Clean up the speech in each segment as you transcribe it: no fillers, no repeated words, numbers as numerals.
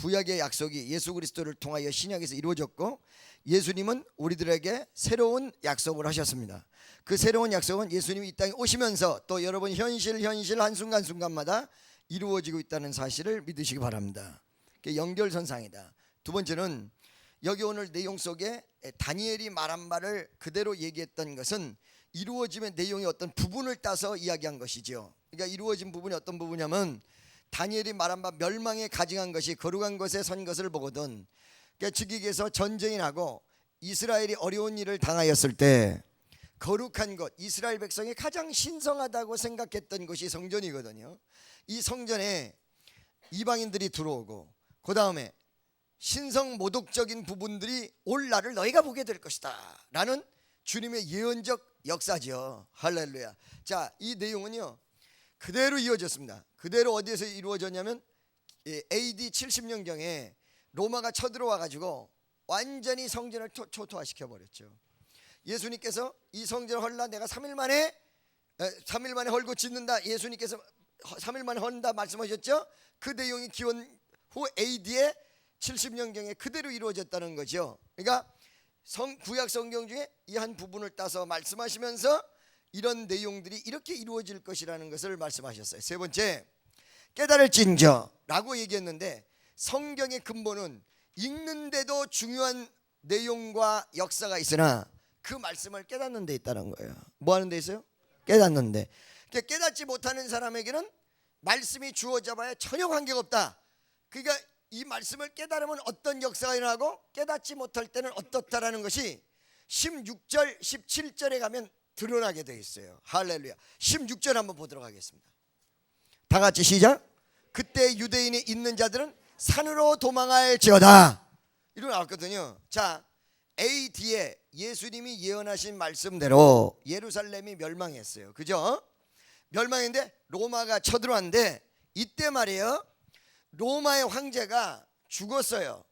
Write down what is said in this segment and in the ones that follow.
구약의 약속이 예수 그리스도를 통하여 신약에서 이루어졌고, 예수님은 우리들에게 새로운 약속을 하셨습니다. 그 새로운 약속은 예수님이 이 땅에 오시면서 또 여러분 현실 한순간순간마다 이루어지고 있다는 사실을 믿으시기 바랍니다. 그게 연결선상이다. 두 번째는 여기 오늘 내용 속에 다니엘이 말한 말을 그대로 얘기했던 것은 이루어짐의 내용의 어떤 부분을 따서 이야기한 것이죠. 그러니까 이루어진 부분이 어떤 부분이냐면, 다니엘이 말한 바 멸망에 가증한 것이 거룩한 것에 선 것을 보거든. 그러니까 즉위에서 전쟁이 나고 이스라엘이 어려운 일을 당하였을 때 거룩한 것, 이스라엘 백성이 가장 신성하다고 생각했던 것이 성전이거든요. 이 성전에 이방인들이 들어오고 그 다음에 신성 모독적인 부분들이 올 날을 너희가 보게 될 것이다 라는 주님의 예언적 역사죠. 할렐루야. 자, 이 내용은요 그대로 이어졌습니다. 그대로 어디에서 이루어졌냐면 AD 70년경에 로마가 쳐들어와 가지고 완전히 성전을 초토화시켜 버렸죠. 예수님께서 이 성전을 헐라 내가 3일 만에 헐고 짓는다. 예수님께서 3일 만에 헌다 말씀하셨죠. 그 내용이 기원 후 AD에 70년경에 그대로 이루어졌다는 거죠. 그러니까 구약 성경 중에 이 한 부분을 따서 말씀하시면서 이런 내용들이 이렇게 이루어질 것이라는 것을 말씀하셨어요. 세 번째, 깨달을진저라고 얘기했는데, 성경의 근본은 읽는데도 중요한 내용과 역사가 있으나 그 말씀을 깨닫는 데 있다는 거예요. 뭐 하는 데 있어요? 깨닫는 데. 깨닫지 못하는 사람에게는 말씀이 주어져 봐야 전혀 관계가 없다. 그러니까 이 말씀을 깨달으면 어떤 역사가 일어나고 깨닫지 못할 때는 어떻다라는 것이 16절 17절에 가면 드러나게 되어 있어요. 할렐루야. 16절 한번 보도록 하겠습니다. 다 같이 시작. 그때 유대인이 있는 자들은 산으로 도망할지어다. 이렇게 나왔거든요. 자, AD에 예수님이 예언하신 말씀대로 예루살렘이 멸망했어요. 그죠? 멸망했는데 로마가 쳐들어왔는데, 이때 말이에요 로마의 황제가 죽었어요.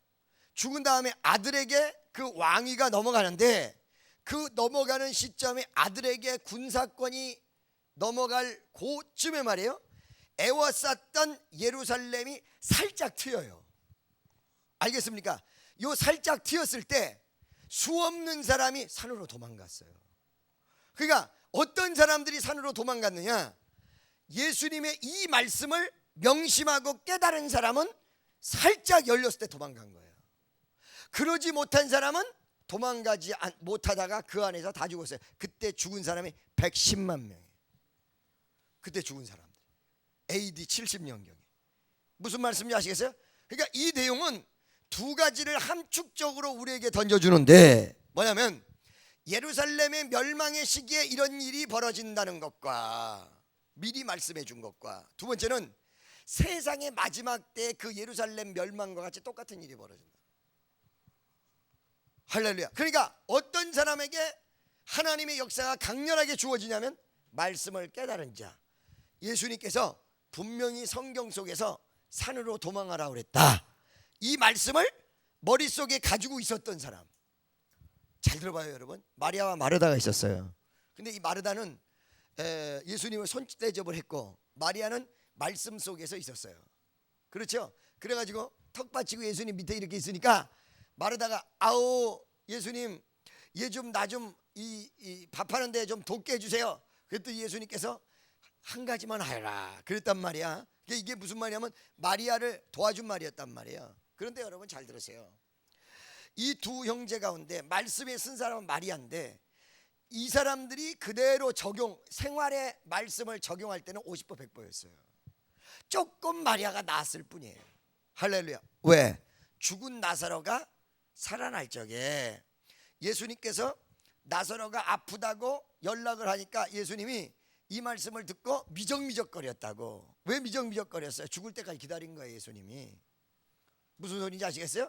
죽은 다음에 아들에게 그 왕위가 넘어가는데, 그 넘어가는 시점에 아들에게 군사권이 넘어갈 그쯤에 말이에요 에워쌌던 예루살렘이 살짝 트여요. 알겠습니까? 요 살짝 트였을 때 수없는 사람이 산으로 도망갔어요. 그러니까 어떤 사람들이 산으로 도망갔느냐, 예수님의 이 말씀을 명심하고 깨달은 사람은 살짝 열렸을 때 도망간 거예요. 그러지 못한 사람은 도망가지 못하다가 그 안에서 다 죽었어요. 그때 죽은 사람이 110만 명이에요. 그때 죽은 사람들 AD 70년경에. 무슨 말씀인지 아시겠어요? 그러니까 이 내용은 두 가지를 함축적으로 우리에게 던져주는데, 뭐냐면 예루살렘의 멸망의 시기에 이런 일이 벌어진다는 것과 미리 말씀해 준 것과, 두 번째는 세상의 마지막 때 그 예루살렘 멸망과 같이 똑같은 일이 벌어진다. 할렐루야. 그러니까 어떤 사람에게 하나님의 역사가 강렬하게 주어지냐면 말씀을 깨달은 자. 예수님께서 분명히 성경 속에서 산으로 도망하라 그랬다. 이 말씀을 머릿속에 가지고 있었던 사람. 잘 들어봐요 여러분. 마리아와 마르다가 있었어요. 근데 이 마르다는 예수님을 손대접을 했고, 마리아는 말씀 속에서 있었어요. 그렇죠? 그래가지고 턱 받치고 예수님 밑에 이렇게 있으니까 마르다가 아우 예수님 얘 좀 나 좀 이 밥하는데 좀 돕게 해주세요. 그랬더니 예수님께서 한 가지만 하라 그랬단 말이야. 이게 무슨 말이냐면 마리아를 도와준 말이었단 말이에요. 그런데 여러분 잘 들으세요. 이 두 형제 가운데 말씀에 쓴 사람은 마리아인데, 이 사람들이 그대로 생활의 말씀을 적용할 때는 50% 100%였어요. 조금 마리아가 나았을 뿐이에요. 할렐루야. 왜? 죽은 나사로가 살아날 적에 예수님께서 나사로가 아프다고 연락을 하니까 예수님이 이 말씀을 듣고 미적미적거렸다고. 왜 미적미적거렸어요? 죽을 때까지 기다린 거예요. 예수님이. 무슨 소리인지 아시겠어요?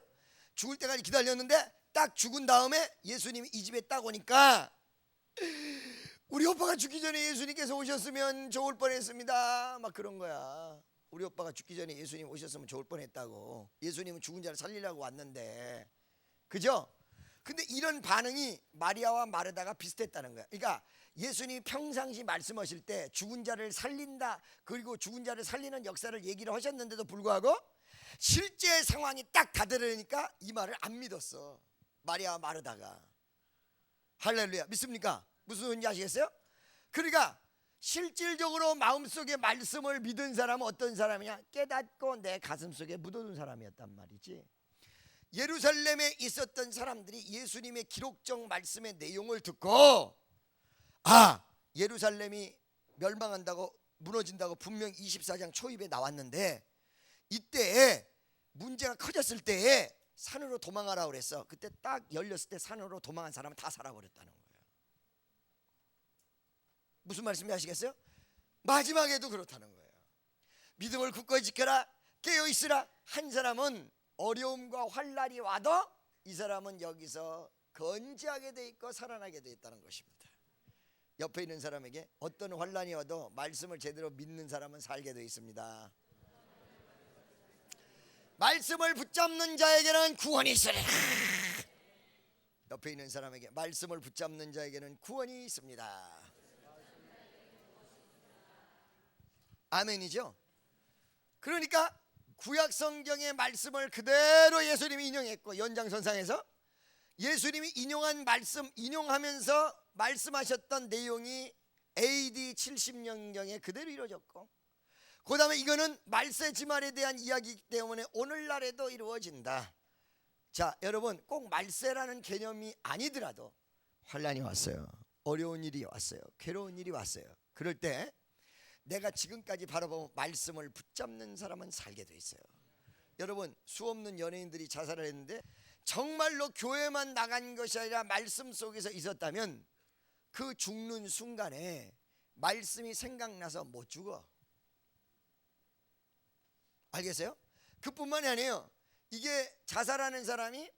죽을 때까지 기다렸는데 딱 죽은 다음에 예수님이 이 집에 딱 오니까, 우리 오빠가 죽기 전에 예수님께서 오셨으면 좋을 뻔했습니다 막 그런 거야. 우리 오빠가 죽기 전에 예수님 오셨으면 좋을 뻔했다고. 예수님은 죽은 자를 살리려고 왔는데. 그죠? 근데 이런 반응이 마리아와 마르다가 비슷했다는 거야. 그러니까 예수님이 평상시 말씀하실 때 죽은 자를 살린다, 그리고 죽은 자를 살리는 역사를 얘기를 하셨는데도 불구하고 실제 상황이 딱 다다르니까 이 말을 안 믿었어. 마리아 마르다가. 할렐루야. 믿습니까? 무슨 소리인지 아시겠어요? 그러니까 실질적으로 마음속에 말씀을 믿은 사람은 어떤 사람이냐? 깨닫고 내 가슴속에 묻어둔 사람이었단 말이지. 예루살렘에 있었던 사람들이 예수님의 기록적 말씀의 내용을 듣고, 아, 예루살렘이 멸망한다고, 무너진다고 분명 24장 초입에 나왔는데, 이때에 문제가 커졌을 때에 산으로 도망하라고 그랬어. 그때 딱 열렸을 때 산으로 도망한 사람은 다 살아버렸다는 거예요. 무슨 말씀인지 아시겠어요? 마지막에도 그렇다는 거예요. 믿음을 굳건히 지켜라, 깨어있으라. 한 사람은 어려움과 환난이 와도 이 사람은 여기서 건지하게 돼 있고 살아나게 돼 있다는 것입니다. 옆에 있는 사람에게 어떤 환난이 와도 말씀을 제대로 믿는 사람은 살게 돼 있습니다. 말씀을 붙잡는 자에게는 구원이 있으리라. 옆에 있는 사람에게 말씀을 붙잡는 자에게는 구원이 있습니다. 아멘이죠. 그러니까 구약 성경의 말씀을 그대로 예수님이 인용했고, 연장선상에서 예수님이 인용한 말씀 인용하면서 말씀하셨던 내용이 AD 70년경에 그대로 이루어졌고, 그 다음에 이거는 말세 지말에 대한 이야기이기 때문에 오늘날에도 이루어진다. 자, 여러분, 꼭 말세라는 개념이 아니더라도 환난이 왔어요. 어려운 일이 왔어요. 괴로운 일이 왔어요. 그럴 때 내가 지금까지 바라보면 말씀을 붙잡는 사람은 살게 돼 있어요. 여러분, 수없는 연예인들이 자살을 했는데 정말로 교회만 나간 것이 아니라 말씀 속에서 있었다면 그 죽는 순간에 말씀이 생각나서 못 죽어. 알겠어요? 그뿐만이 아니에요. 이게 자살하는 사람이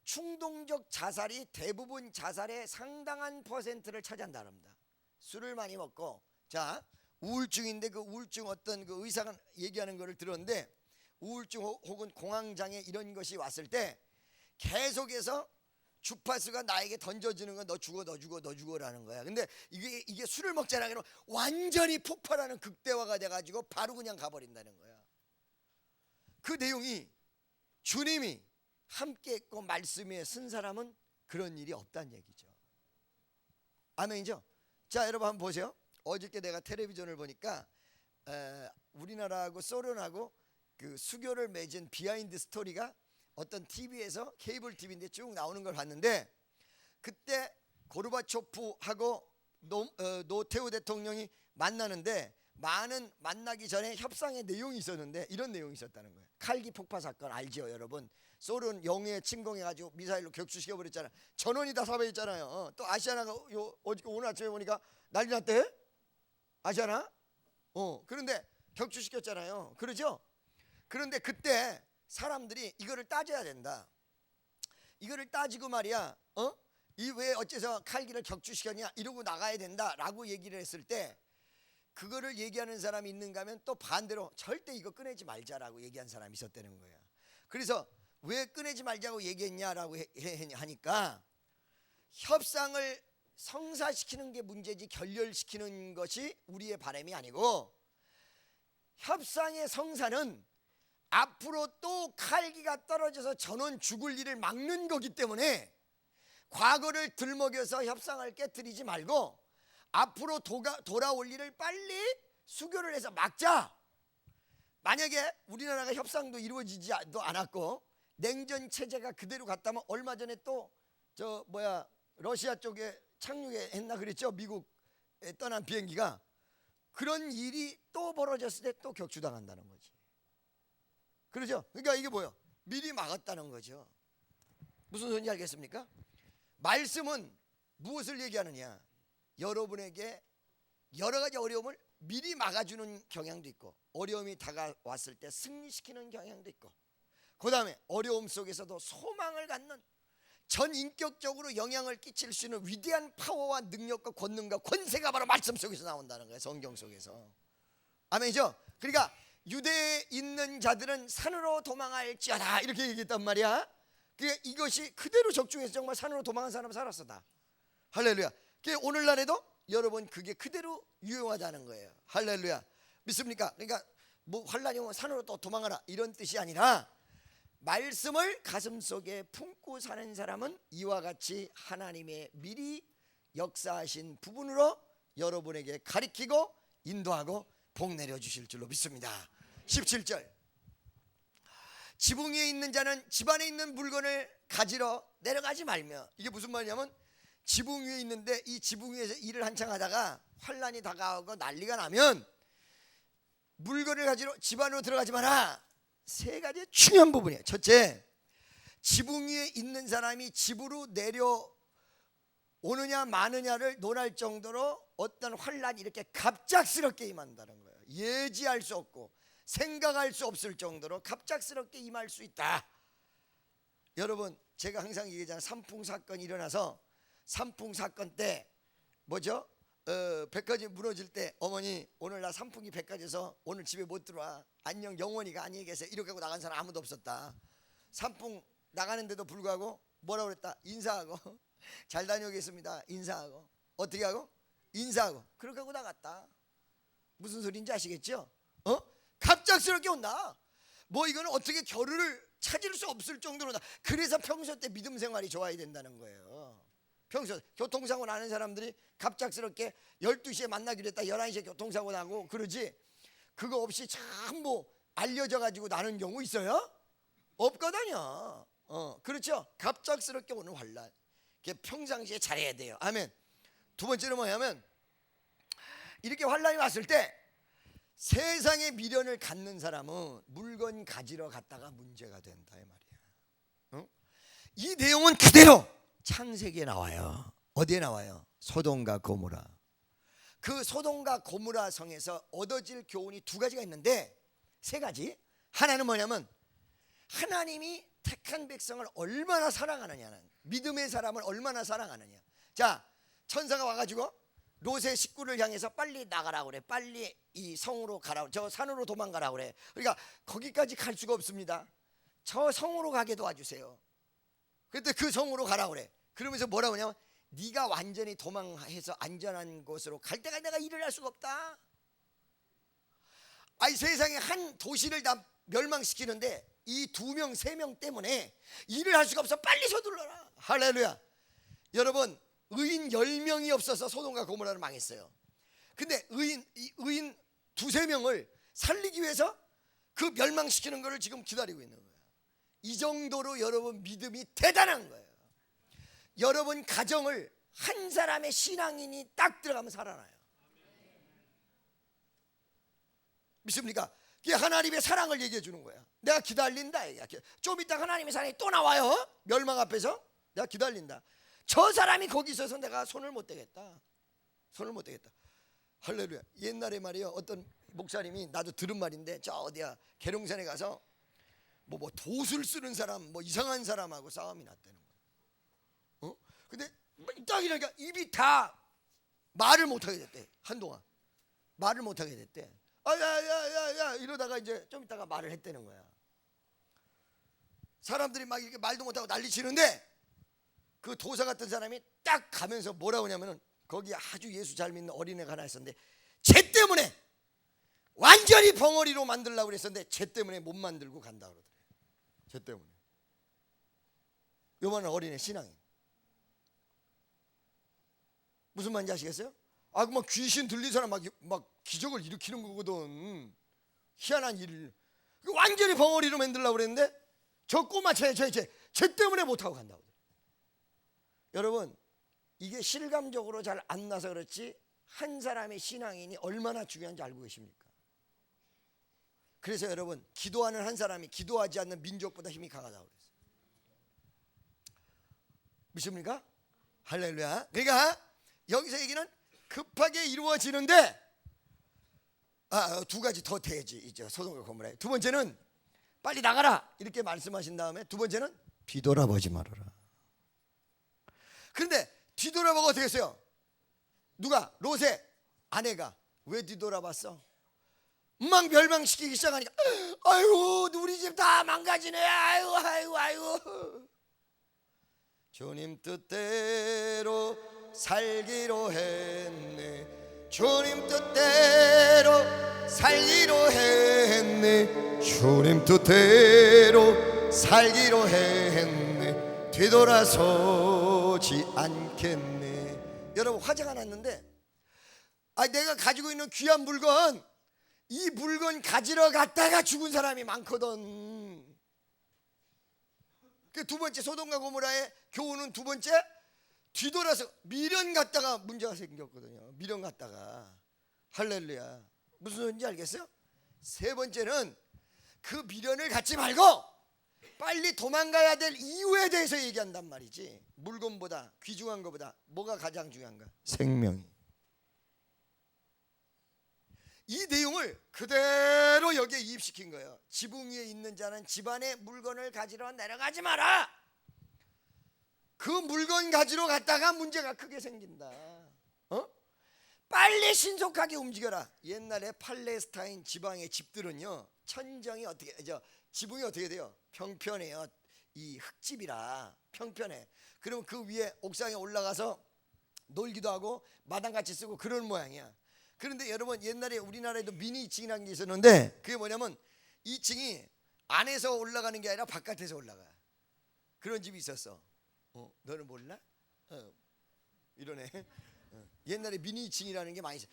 충동적 자살이 대부분 자살의 상당한 퍼센트를 차지한다는 겁니다. 술을 많이 먹고, 자, 우울증인데 그 우울증 어떤 그 의사가 얘기하는 거를 들었는데, 우울증 혹은 공황장애 이런 것이 왔을 때 계속해서 주파수가 나에게 던져지는 건 너 죽어 너 죽어 너 죽어라는 거야. 근데 이게 술을 먹자는 게 완전히 폭발하는 극대화가 돼가지고 바로 그냥 가버린다는 거야. 그 내용이 주님이 함께 했고 말씀에 쓴 사람은 그런 일이 없다는 얘기죠. 아멘이죠. 자, 여러분 한번 보세요. 어저께 내가 텔레비전을 보니까 우리나라하고 소련하고 그 수교를 맺은 비하인드 스토리가 어떤 TV에서 케이블 TV인데 쭉 나오는 걸 봤는데, 그때 고르바초프하고 노태우 대통령이 만나는데 만나기 전에 협상의 내용이 있었는데 이런 내용이 있었다는 거예요. 칼기 폭파 사건 알죠, 여러분? 소련 영해에 침공해가지고 미사일로 격추시켜 버렸잖아요. 전원이 다 사망했잖아요. 또 아시아나가 어저께 오늘 아침에 보니까 난리 났대. 아시아나? 그런데 격추시켰잖아요. 그러죠? 그런데 그때 사람들이 이거를 따져야 된다. 이거를 따지고 말이야, 이 왜 어째서 칼기를 격추시켰냐 이러고 나가야 된다라고 얘기를 했을 때, 그거를 얘기하는 사람이 있는가 하면 또 반대로 절대 이거 꺼내지 말자라고 얘기한 사람이 있었다는 거야. 그래서 왜 꺼내지 말자고 얘기했냐라고 하니까, 협상을 성사시키는 게 문제지 결렬시키는 것이 우리의 바람이 아니고, 협상의 성사는 앞으로 또 칼기가 떨어져서 전원 죽을 일을 막는 거기 때문에 과거를 들먹여서 협상을 깨뜨리지 말고 앞으로 돌아올 일을 빨리 수교를 해서 막자. 만약에 우리나라가 협상도 이루어지지도 않았고 냉전 체제가 그대로 갔다면 얼마 전에 또 러시아 쪽에 착륙했나 그랬죠. 미국에 떠난 비행기가. 그런 일이 또 벌어졌을 때 또 격추당한다는 거지. 그렇죠? 그러니까 이게 뭐예요? 미리 막았다는 거죠. 무슨 소리인지 알겠습니까? 말씀은 무엇을 얘기하느냐? 여러분에게 여러 가지 어려움을 미리 막아주는 경향도 있고, 어려움이 다가왔을 때 승리시키는 경향도 있고, 그 다음에 어려움 속에서도 소망을 갖는 전인격적으로 영향을 끼칠 수 있는 위대한 파워와 능력과 권능과 권세가 바로 말씀 속에서 나온다는 거예요. 성경 속에서. 아멘이죠? 그러니까 유대에 있는 자들은 산으로 도망할지어다 이렇게 얘기했단 말이야. 이것이 그대로 적중해서 정말 산으로 도망한 사람은 살았어 다. 할렐루야. 오늘날에도 여러분 그게 그대로 유용하다는 거예요. 할렐루야. 믿습니까? 그러니까 뭐 환란이 오면 산으로 또 도망가라 이런 뜻이 아니라 말씀을 가슴속에 품고 사는 사람은 이와 같이 하나님의 미리 역사하신 부분으로 여러분에게 가리키고 인도하고 복 내려주실 줄로 믿습니다. 17절, 지붕 위에 있는 자는 집안에 있는 물건을 가지러 내려가지 말며. 이게 무슨 말이냐면 지붕 위에 있는데 이 지붕 위에서 일을 한창 하다가 환란이 다가오고 난리가 나면 물건을 가지러 집 안으로 들어가지 마라. 세 가지 중요한 부분이에요. 첫째, 지붕 위에 있는 사람이 집으로 내려오느냐 마느냐를 논할 정도로 어떤 환란이 이렇게 갑작스럽게 임한다는 거예요. 예지할 수 없고 생각할 수 없을 정도로 갑작스럽게 임할 수 있다. 여러분, 제가 항상 얘기하잖아요. 삼풍 사건이 일어나서 삼풍 사건 때 뭐죠? 백화점이 무너질 때 어머니 오늘 나 삼풍이 백화점에서 오늘 집에 못 들어와. 안녕 영원히가 안녕히 계세요. 이렇게 하고 나간 사람 아무도 없었다. 삼풍 나가는데도 불구하고 뭐라고 그랬다? 인사하고 잘 다녀오겠습니다. 인사하고 어떻게 하고? 인사하고 그렇게 하고 나갔다. 무슨 소리인지 아시겠죠? 갑작스럽게 온다. 뭐 이거는 어떻게 결을 찾을 수 없을 정도로다. 그래서 평소 때 믿음 생활이 좋아야 된다는 거예요. 평소 교통사고 나는 사람들이 갑작스럽게 12시에 만나기로 했다 11시에 교통사고 나고 그러지, 그거 없이 참 뭐 알려져 가지고 나는 경우 있어요? 없거든요. 그렇죠. 갑작스럽게 오는 환란, 평상시에 잘해야 돼요. 아멘. 두 번째는 뭐냐면 이렇게 환란이 왔을 때 세상의 미련을 갖는 사람은 물건 가지러 갔다가 문제가 된다 이 말이야. 이 내용은 그대로 창세기에 나와요. 어디에 나와요? 소돔과 고모라. 그 소돔과 고모라 성에서 얻어질 교훈이 두 가지가 있는데, 세 가지. 하나는 뭐냐면 하나님이 택한 백성을 얼마나 사랑하느냐는, 믿음의 사람을 얼마나 사랑하느냐. 자, 천사가 와가지고 롯의 식구를 향해서 빨리 나가라 그래. 빨리 이 성으로 가라. 저 산으로 도망가라 그래. 그러니까 거기까지 갈 수가 없습니다. 저 성으로 가게 도와주세요. 그때 그 성으로 가라 그래. 그러면서 뭐라고 하냐면 네가 완전히 도망해서 안전한 곳으로 갈 때까지 내가 일을 할 수가 없다. 아이 세상에 한 도시를 다 멸망시키는데 이 2명 3명 때문에 일을 할 수가 없어. 빨리 서둘러라. 할렐루야. 여러분, 의인 10명이 없어서 소돔과 고모라를 망했어요. 근데 의인 2-3명을 살리기 위해서 그 멸망시키는 것을 지금 기다리고 있는 거예요. 이 정도로 여러분 믿음이 대단한 거예요. 여러분 가정을 한 사람의 신앙인이 딱 들어가면 살아나요. 믿습니까? 이게 하나님의 사랑을 얘기해 주는 거야. 내가 기다린다. 좀 이따 하나님의 사랑이 또 나와요. 멸망 앞에서 내가 기다린다. 저 사람이 거기 있어서 내가 손을 못 대겠다. 손을 못 대겠다. 할렐루야. 옛날에 말이요, 어떤 목사님이, 나도 들은 말인데, 저 어디야 계룡산에 가서 뭐 돛을 쓰는 사람, 뭐 이상한 사람하고 싸움이 났다는 거야. 근데 딱 이러니까 입이 다 말을 못하게 됐대. 한동안 말을 못하게 됐대. 야야야야 이러다가 이제 좀 있다가 말을 했다는 거야. 사람들이 막 이렇게 말도 못하고 난리치는데 그 도사 같은 사람이 딱 가면서 뭐라고 하냐면은, 거기 아주 예수 잘 믿는 어린애가 하나 있었는데 쟤 때문에 완전히 벙어리로 만들려고 그랬었는데 쟤 때문에 못 만들고 간다 그러더래. 쟤 때문에. 요만한 어린애 신앙인. 무슨 말인지 아시겠어요? 막 귀신 들린 사람 막 기적을 일으키는 거거든. 희한한 일. 완전히 벙어리로 만들려고 그랬는데 저 꼬마 쟤 때문에 못하고 간다고. 여러분, 이게 실감적으로 잘 안 나서 그렇지 한 사람의 신앙인이 얼마나 중요한지 알고 계십니까? 그래서 여러분, 기도하는 한 사람이 기도하지 않는 민족보다 힘이 강하다고 그랬어요. 믿습니까? 할렐루야. 그러니까 여기서 얘기는 급하게 이루어지는데 두 가지 더 돼야지. 이제 소돔과 고모라. 두 번째는 빨리 나가라 이렇게 말씀하신 다음에 두 번째는 뒤돌아보지 말아라. 그런데 뒤돌아보고 어떻게 했어요? 누가? 롯의 아내가. 왜 뒤돌아봤어? 막 멸망시키기 시작하니까 아이고 우리 집 다 망가지네. 아이고 주님 뜻대로 살기로 했네. 주님 뜻대로 살기로 했네. 주님 뜻대로 살기로 했네. 뒤돌아서지 않겠네. 여러분, 화재가 났는데 내가 가지고 있는 귀한 물건, 이 물건 가지러 갔다가 죽은 사람이 많거든. 그 두 번째, 소돔과 고모라의 교훈은 두 번째, 뒤돌아서 미련 갖다가 문제가 생겼거든요. 미련 갖다가. 할렐루야. 무슨 소리인지 알겠어요? 세 번째는 그 미련을 갖지 말고 빨리 도망가야 될 이유에 대해서 얘기한단 말이지. 물건보다, 귀중한 것보다 뭐가 가장 중요한가? 생명이. 이 내용을 그대로 여기에 이입시킨 거예요. 지붕 위에 있는 자는 집안의 물건을 가지러 내려가지 마라. 그 물건 가지러 갔다가 문제가 크게 생긴다. 빨리 신속하게 움직여라. 옛날에 팔레스타인 지방의 집들은요, 천정이 지붕이 어떻게 돼요? 평평해요. 이 흙집이라 평평해. 그러면 그 위에 옥상에 올라가서 놀기도 하고 마당같이 쓰고 그런 모양이야. 그런데 여러분, 옛날에 우리나라에도 미니 2층이라는 게 있었는데, 그게 뭐냐면 2층이 안에서 올라가는 게 아니라 바깥에서 올라가. 그런 집이 있었어. 너는 몰라? 이러네. 옛날에 미니 2층이라는 게 많이 있어.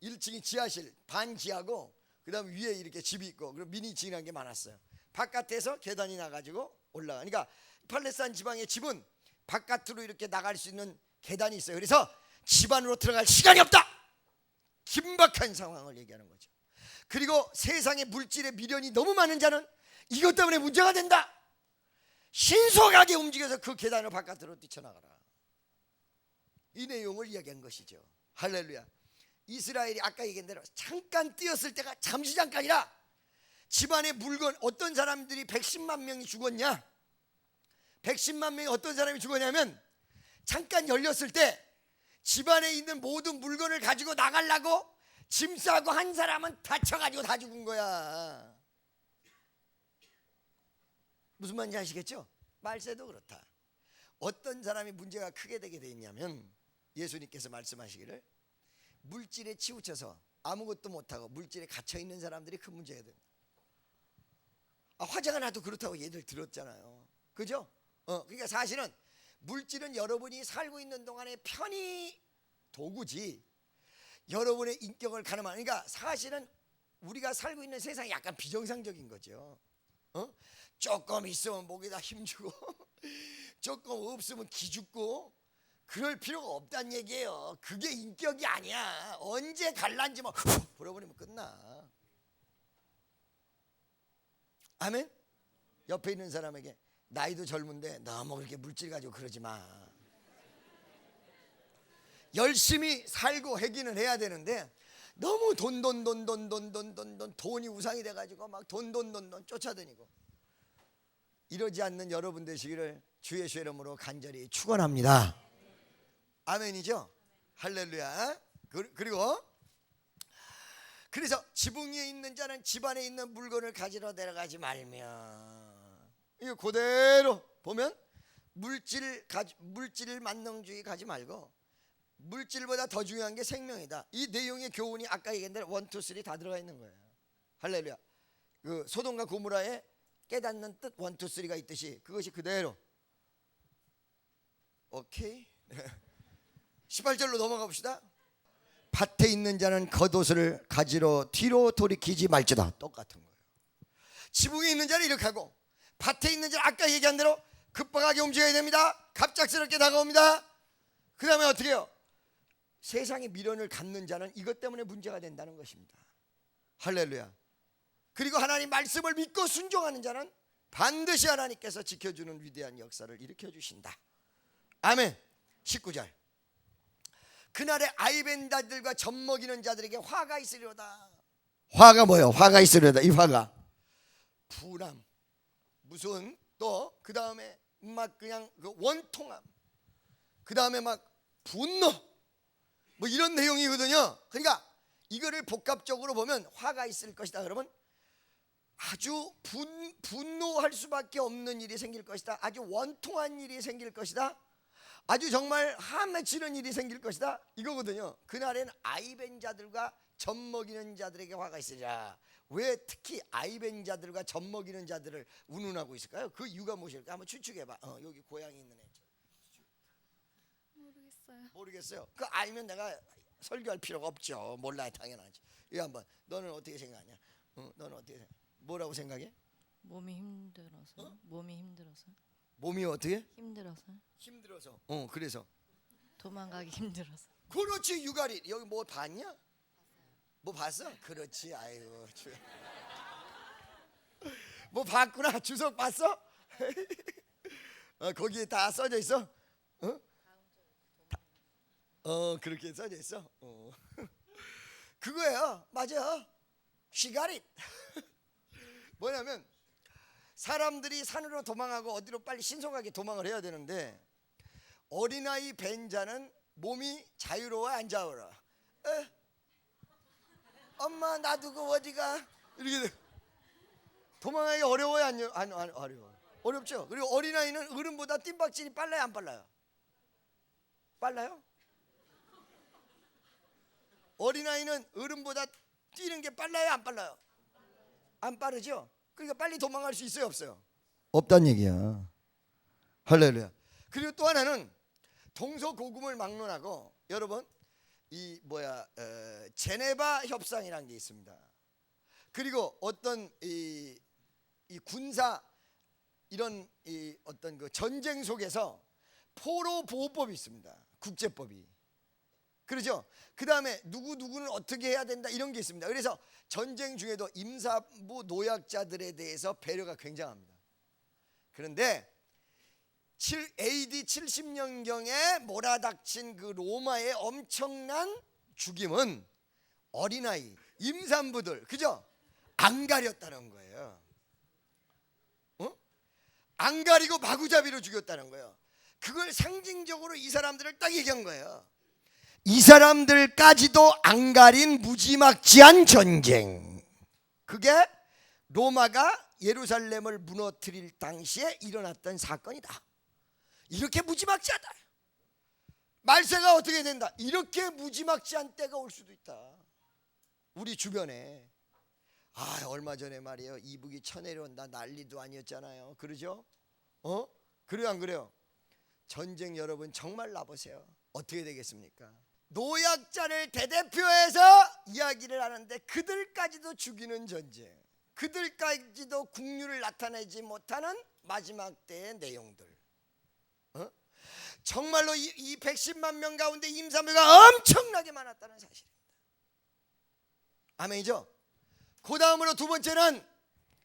1층이 지하실, 반지하고 그 다음 위에 이렇게 집이 있고, 그리고 미니 2층이라는 게 많았어요. 바깥에서 계단이 나가지고 올라가. 그러니까 팔레스타인 지방의 집은 바깥으로 이렇게 나갈 수 있는 계단이 있어요. 그래서 집 안으로 들어갈 시간이 없다. 긴박한 상황을 얘기하는 거죠. 그리고 세상에 물질의 미련이 너무 많은 자는 이것 때문에 문제가 된다. 신속하게 움직여서 그 계단을 바깥으로 뛰쳐나가라. 이 내용을 이야기한 것이죠. 할렐루야. 이스라엘이 아까 얘기한 대로 잠깐 뛰었을 때가 잠시 잠깐이라. 집안의 물건, 어떤 사람들이 110만 명이 죽었냐? 110만 명이 어떤 사람이 죽었냐면, 잠깐 열렸을 때 집안에 있는 모든 물건을 가지고 나가려고 짐 싸고 한 사람은 다쳐가지고 다 죽은 거야. 무슨 말인지 아시겠죠? 말세도 그렇다. 어떤 사람이 문제가 크게 되게 돼 있냐면, 예수님께서 말씀하시기를 물질에 치우쳐서 아무것도 못하고 물질에 갇혀있는 사람들이 큰 문제가 된다. 화재가 나도 그렇다고 얘들 들었잖아요. 그죠? 그러니까 사실은 물질은 여러분이 살고 있는 동안의 편의 도구지, 여러분의 인격을 가늠하는. 그러니까 사실은 우리가 살고 있는 세상이 약간 비정상적인 거죠. 조금 있으면 목에다 힘주고 조금 없으면 기죽고 그럴 필요가 없다는 얘기예요. 그게 인격이 아니야. 언제 갈란지 뭐 불어버리면 끝나. 아멘. 옆에 있는 사람에게, 나이도 젊은데 너무 그렇게 물질 가지고 그러지 마. 열심히 살고 하기는 해야 되는데 너무 돈이 우상이 돼가지고 막 돈 쫓아다니고 이러지 않는 여러분 되시기를 주 예수의 이름으로 간절히 축원합니다. 아멘이죠. 할렐루야. 그리고 그래서 지붕 위에 있는 자는 집안에 있는 물건을 가지러 내려가지 말며, 이거 그대로 보면 물질 만능주의 가지 말고 물질보다 더 중요한 게 생명이다. 이 내용의 교훈이 아까 얘기한 대로 1, 2, 3 다 들어가 있는 거예요. 할렐루야. 그 소돔과 고모라의 깨닫는 뜻 1, 2, 3가 있듯이 그것이 그대로. 오케이. 18절로 넘어가 봅시다. 밭에 있는 자는 겉옷을 가지러 뒤로 돌이키지 말지다. 똑같은 거예요. 지붕에 있는 자는 이렇게 하고, 밭에 있는 자는 아까 얘기한 대로 급박하게 움직여야 됩니다. 갑작스럽게 다가옵니다. 그 다음에 어떻게 해요? 세상의 미련을 갖는 자는 이것 때문에 문제가 된다는 것입니다. 할렐루야. 그리고 하나님 말씀을 믿고 순종하는 자는 반드시 하나님께서 지켜주는 위대한 역사를 일으켜 주신다. 아멘. 19절. 그날에 아이벤다들과 젖먹이는 자들에게 화가 있으려다. 화가 뭐예요? 화가 있으려다. 이 화가 분함, 무슨, 또 그 다음에 막 그냥 그 원통함, 그 다음에 막 분노, 뭐 이런 내용이거든요. 그러니까 이거를 복합적으로 보면 화가 있을 것이다. 그러면 아주 분노할 수밖에 없는 일이 생길 것이다. 아주 원통한 일이 생길 것이다. 아주 정말 한맺히는 일이 생길 것이다 이거거든요. 그날엔 아이벤 자들과 젖 먹이는 자들에게 화가 있으리라. 왜 특히 아이벤 자들과 젖 먹이는 자들을 운운하고 있을까요? 그 이유가 무엇일까? 한번 추측해봐. 여기 고양이 있는 애. 모르겠어요. 그 알면 내가 설교할 필요가 없죠. 몰라야 당연하지. 이거 한번 너는 어떻게 생각하냐? 너는 어떻게 생각? 뭐라고 생각해? 몸이 힘들어서. 몸이 힘들어서. 몸이 어떻게? 힘들어서. 그래서 도망가기 힘들어서. 그렇지. 유가리 여기 뭐 봤냐? 뭐 봤어? 그렇지. 아이고 뭐 봤구나. 주석 봤어? 거기에 다 써져 있어? 그렇게 써져 있어. 그거예요. 맞아. 시가릿. 뭐냐면 사람들이 산으로 도망하고 어디로 빨리 신속하게 도망을 해야 되는데 어린아이 벤 자는 몸이 자유로워 안 자유로워? 엄마 놔두고 어디가? 이렇게 도망하기 어려워요? 안 어려워? 어렵죠. 그리고 어린아이는 어른보다 뜀박질이 빨라요 안 빨라요? 빨라요? 어린아이는 어른보다 뛰는 게 빨라요 안 빨라요? 안 빠르죠. 그러니까 빨리 도망갈 수 있어요 없어요? 없단 얘기야. 할렐루야. 그리고 또 하나는 동서고금을 막론하고 여러분 이 제네바 협상이라는 게 있습니다. 그리고 어떤 이 군사 이런 이 어떤 그 전쟁 속에서 포로 보호법이 있습니다. 국제법이. 그렇죠? 그 다음에 누구는 어떻게 해야 된다 이런 게 있습니다. 그래서 전쟁 중에도 임산부 노약자들에 대해서 배려가 굉장합니다. 그런데 AD 70년경에 몰아닥친 그 로마의 엄청난 죽임은 어린아이, 임산부들, 그죠? 안 가렸다는 거예요. 안 가리고 마구잡이로 죽였다는 거예요. 그걸 상징적으로 이 사람들을 딱 얘기한 거예요. 이 사람들까지도 안 가린 무지막지한 전쟁. 그게 로마가 예루살렘을 무너뜨릴 당시에 일어났던 사건이다. 이렇게 무지막지하다. 말세가 어떻게 된다. 이렇게 무지막지한 때가 올 수도 있다. 우리 주변에 얼마 전에 말이에요. 이북이 쳐내려온다 난리도 아니었잖아요. 그러죠? 그래요 안 그래요? 전쟁 여러분 정말 놔보세요. 어떻게 되겠습니까? 노약자를 대대표해서 이야기를 하는데 그들까지도 죽이는 전쟁, 그들까지도 국류를 나타내지 못하는 마지막 때의 내용들. 정말로 이 110만 명 가운데 임산부가 엄청나게 많았다는 사실입니다. 아멘이죠? 그 다음으로 두 번째는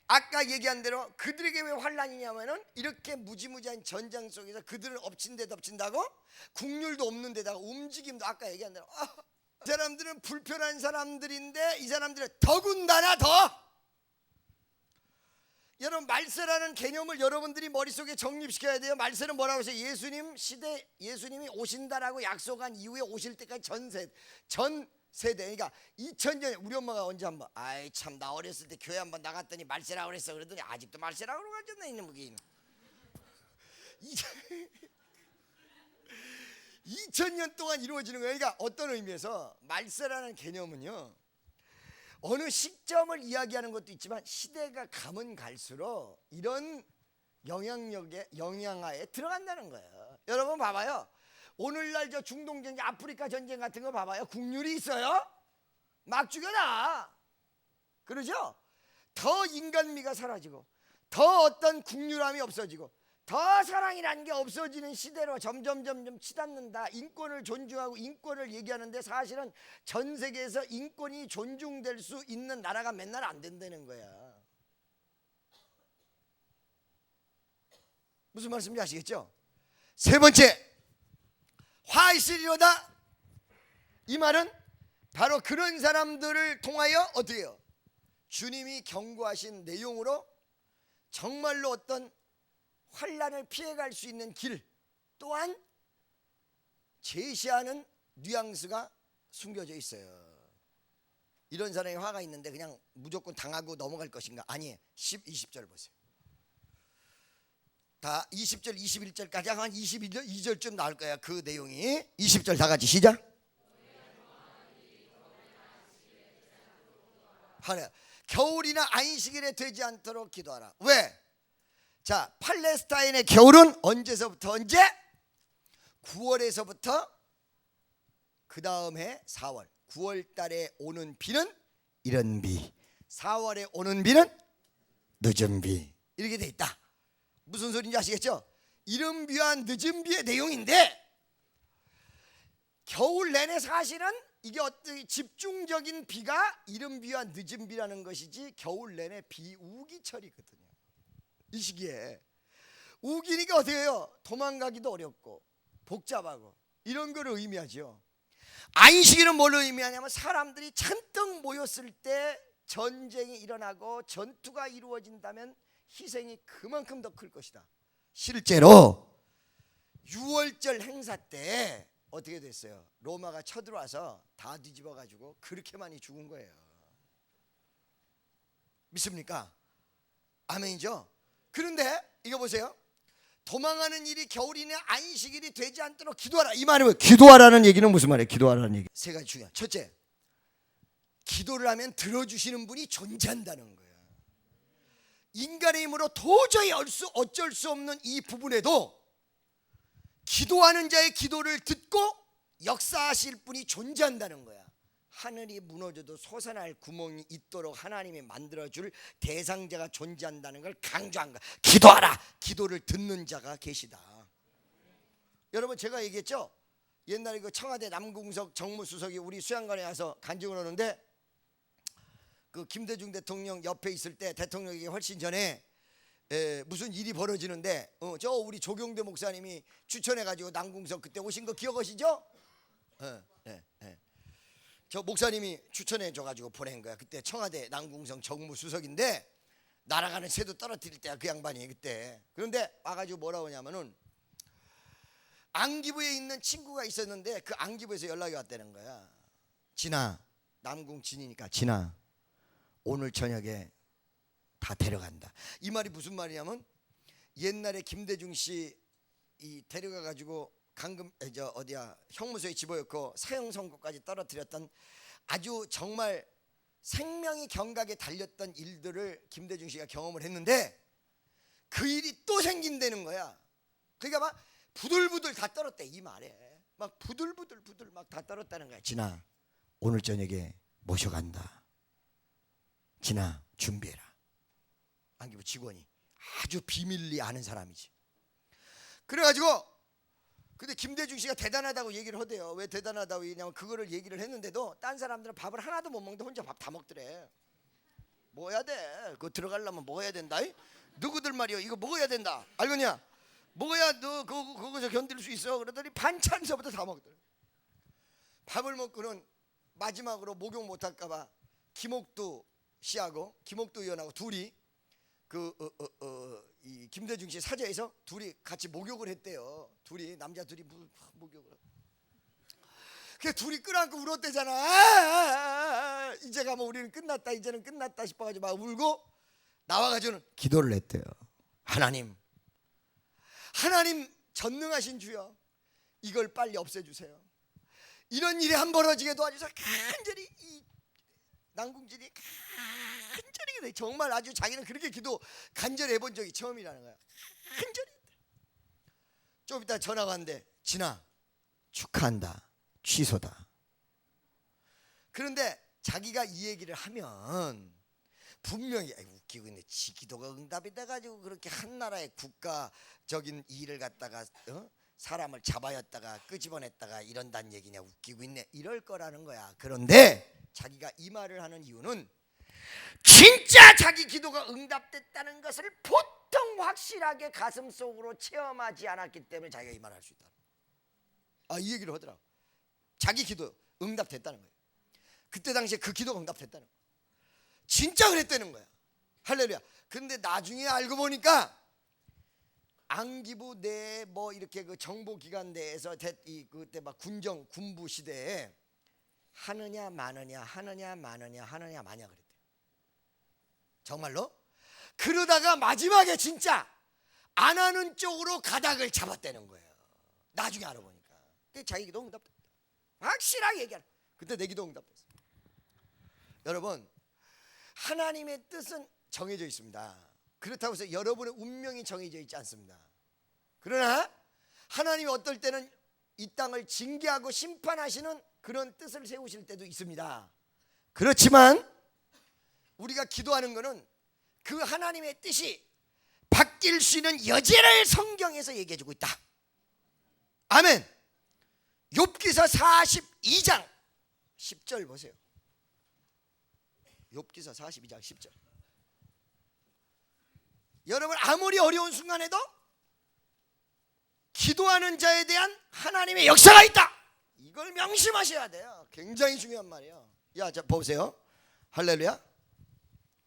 아까 얘기한 대로 그들에게 왜 환란이냐면은 이렇게 무지무지한 전장 속에서 그들은 엎친 데 덮친다고 국률도 없는 데다가 움직임도 아까 얘기한 대로 이 사람들은 불편한 사람들인데 이 사람들은 더군다나 더 여러분 말세라는 개념을 여러분들이 머릿속에 정립시켜야 돼요. 말세는 뭐라고 해서 예수님이 오신다라고 약속한 이후에 오실 때까지 전 세대. 그러니까 2000년 우리 엄마가 언제 한번 참 나 어렸을 때 교회 한번 나갔더니 말세라고 그랬어 그러더니 아직도 말세라고 그러겠네 이놈이. 2000년 동안 이루어지는 거예요. 그러니까 어떤 의미에서 말세라는 개념은요 어느 시점을 이야기하는 것도 있지만 시대가 가면 갈수록 이런 영향하에 들어간다는 거예요. 여러분 봐봐요. 오늘날 저 중동 전쟁, 아프리카 전쟁 같은 거 봐봐요. 국률이 있어요? 막 죽여놔. 그러죠? 더 인간미가 사라지고 더 어떤 국률함이 없어지고 더 사랑이라는 게 없어지는 시대로 점점 치닫는다. 인권을 존중하고 인권을 얘기하는데 사실은 전 세계에서 인권이 존중될 수 있는 나라가 맨날 안 된다는 거야. 무슨 말씀인지 아시겠죠? 세 번째, 화 있으리로다. 이 말은 바로 그런 사람들을 통하여 어떻게 해요? 주님이 경고하신 내용으로 정말로 어떤 환란을 피해갈 수 있는 길 또한 제시하는 뉘앙스가 숨겨져 있어요. 이런 사람이 화가 있는데 그냥 무조건 당하고 넘어갈 것인가? 아니에요. 10, 20절 보세요. 다 20절 21절까지 한 22절쯤 나올 거야. 그 내용이 20절 다 같이 시작. 하래. 겨울이나 안식일에 되지 않도록 기도하라. 왜? 자, 팔레스타인의 겨울은 언제서부터 언제? 9월에서부터 그 다음 해 4월. 9월 달에 오는 비는 이른 비, 4월에 오는 비는 늦은 비, 이렇게 돼 있다. 무슨 소리인지 아시겠죠? 이른 비와 늦은 비의 내용인데, 겨울 내내 사실은 이게 어떤 집중적인 비가 이른 비와 늦은 비라는 것이지, 겨울 내내 비우기철이거든요. 이 시기에 우기니까 어떻게 해요? 도망가기도 어렵고 복잡하고 이런 걸 의미하죠. 안식일은 뭘 의미하냐면, 사람들이 잔뜩 모였을 때 전쟁이 일어나고 전투가 이루어진다면 희생이 그만큼 더 클 것이다. 실제로 6월절 행사 때 어떻게 됐어요? 로마가 쳐들어와서 다 뒤집어 가지고 그렇게 많이 죽은 거예요. 믿습니까? 아멘이죠? 그런데 이거 보세요. 도망하는 일이 겨울이나 안식일이 되지 않도록 기도하라. 이 말이 뭐예요? 기도하라는 얘기는 무슨 말이에요? 기도하라는 얘기. 세 가지 중요한. 첫째, 기도를 하면 들어주시는 분이 존재한다는 거예요. 인간의 힘으로 도저히 어쩔 수 없는 이 부분에도 기도하는 자의 기도를 듣고 역사하실 분이 존재한다는 거야. 하늘이 무너져도 솟아날 구멍이 있도록 하나님이 만들어줄 대상자가 존재한다는 걸 강조한 거야. 기도하라. 기도를 듣는 자가 계시다. 여러분, 제가 얘기했죠? 옛날에 그 청와대 남궁석 정무수석이 우리 수양관에 와서 간증을 하는데, 그 김대중 대통령 옆에 있을 때, 대통령이 훨씬 전에 무슨 일이 벌어지는데, 저 우리 조경대 목사님이 추천해가지고 남궁석 그때 오신 거 기억하시죠? 저 목사님이 추천해줘가지고 보낸 거야. 그때 청와대 남궁성 정무수석인데, 날아가는 새도 떨어뜨릴 때야 그 양반이 그때. 그런데 와가지고 뭐라고 하냐면은, 안기부에 있는 친구가 있었는데 그 안기부에서 연락이 왔다는 거야. 진아, 남궁 진이니까 진아, 오늘 저녁에 다 데려간다. 이 말이 무슨 말이냐면, 옛날에 김대중 씨 이 데려가 가지고 강금 형무소에 집어넣고 사형 선고까지 떨어뜨렸던, 아주 정말 생명이 경각에 달렸던 일들을 김대중 씨가 경험을 했는데, 그 일이 또 생긴다는 거야. 그러니까 막 부들부들 다 떨었대. 이 말에 막 부들부들 막 다 떨었다는 거야. 진아, 오늘 저녁에 모셔간다. 진아, 준비해라. 안기부 직원이 아주 비밀리 아는 사람이지. 그래가지고, 근데 김대중 씨가 대단하다고 얘기를 하대요. 왜 대단하다고 얘기냐면, 그거를 얘기를 했는데도 딴 사람들은 밥을 하나도 못 먹는데 혼자 밥 다 먹더래. 먹어야 돼. 그거 들어가려면 먹어야 된다. 누구들 말이요, 이거 먹어야 된다. 알겠냐? 먹어야 너 거기서 견딜 수 있어. 그러더니 반찬서부터 다 먹더래. 밥을 먹고는 마지막으로 목욕 못할까 봐 김옥두 씨하고 김옥두 의원하고 둘이 이 김대중 씨 사저에서 둘이 같이 목욕을 했대요. 둘이, 남자 둘이 목욕을. 그 둘이 끌어안고 울었대잖아. 이제 가면 우리는 끝났다, 이제는 끝났다 싶어가지고 막 울고 나와가지고는 기도를 했대요. 하나님 전능하신 주여, 이걸 빨리 없애주세요. 이런 일이 한 벌어지게 도와주세요. 간절히 이 남궁진이 간절히, 정말 아주 자기는 그렇게 기도 간절히 해본 적이 처음이라는 거야. 간절히. 좀 이따 전화가 왔는데, 진아, 축하한다, 취소다. 그런데 자기가 이 얘기를 하면 분명히 웃기고 있네. 지 기도가 응답이 돼가지고 그렇게 한 나라의 국가적인 일을 갖다가 사람을 잡아였다가 끄집어냈다가 이런다는 얘기냐, 웃기고 있네, 이럴 거라는 거야. 그런데 자기가 이 말을 하는 이유는, 진짜 자기 기도가 응답됐다는 것을 보통 확실하게 가슴속으로 체험하지 않았기 때문에 자기가 이 말을 할 수 있다. 이 얘기를 하더라고. 자기 기도 응답됐다는 거예요. 그때 당시에 그 기도가 응답됐다는 거예요. 진짜 그랬다는 거야. 할렐루야. 근데 나중에 알고 보니까 안기부 내 뭐 이렇게 그 정보기관 내에서 그때 막 군부 시대에 하느냐 마느냐 그랬대. 정말로. 그러다가 마지막에 진짜 안 하는 쪽으로 가닥을 잡았다는 거예요. 나중에 알아보니까. 근데 자기 기도 응답됐다. 확실하게 얘기하는. 그때 내 기도 응답됐어. 여러분, 하나님의 뜻은 정해져 있습니다. 그렇다고 해서 여러분의 운명이 정해져 있지 않습니다. 그러나 하나님이 어떨 때는 이 땅을 징계하고 심판하시는 그런 뜻을 세우실 때도 있습니다. 그렇지만 우리가 기도하는 것은 그 하나님의 뜻이 바뀔 수 있는 여지를 성경에서 얘기해 주고 있다. 아멘. 욥기서 42장 10절 보세요. 욥기서 42장 10절. 여러분, 아무리 어려운 순간에도 기도하는 자에 대한 하나님의 역사가 있다. 이걸 명심하셔야 돼요. 굉장히 중요한 말이에요. 야, 자 보세요. 할렐루야.